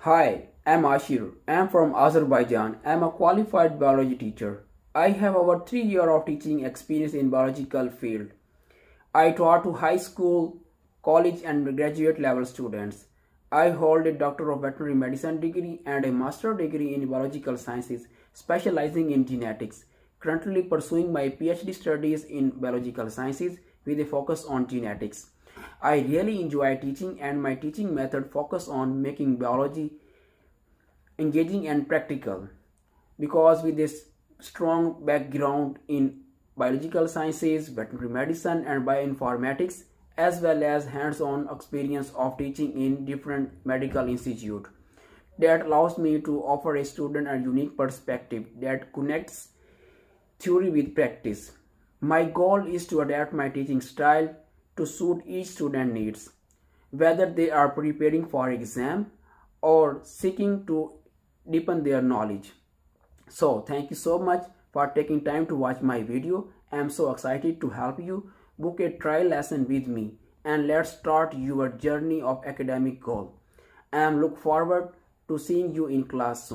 Hi, I'm Ashir. I'm from Azerbaijan. I'm a qualified biology teacher. I have over 3 years of teaching experience in biological field. I taught to high school, college and graduate level students. I hold a Doctor of Veterinary Medicine degree and a Master degree in Biological Sciences, specializing in genetics. Currently pursuing my PhD studies in Biological Sciences with a focus on genetics. I really enjoy teaching and my teaching method focus on making biology engaging and practical because with this strong background in biological sciences, veterinary medicine and bioinformatics as well as hands-on experience of teaching in different medical institute that allows me to offer a student a unique perspective that connects theory with practice. My goal is to adapt my teaching style to suit each student needs, whether they are preparing for exam or seeking to deepen their knowledge. So thank you so much for taking time to watch my video. I am so excited to help you. Book a trial lesson with me and let's start your journey of academic goal. I am look forward to seeing you in class soon.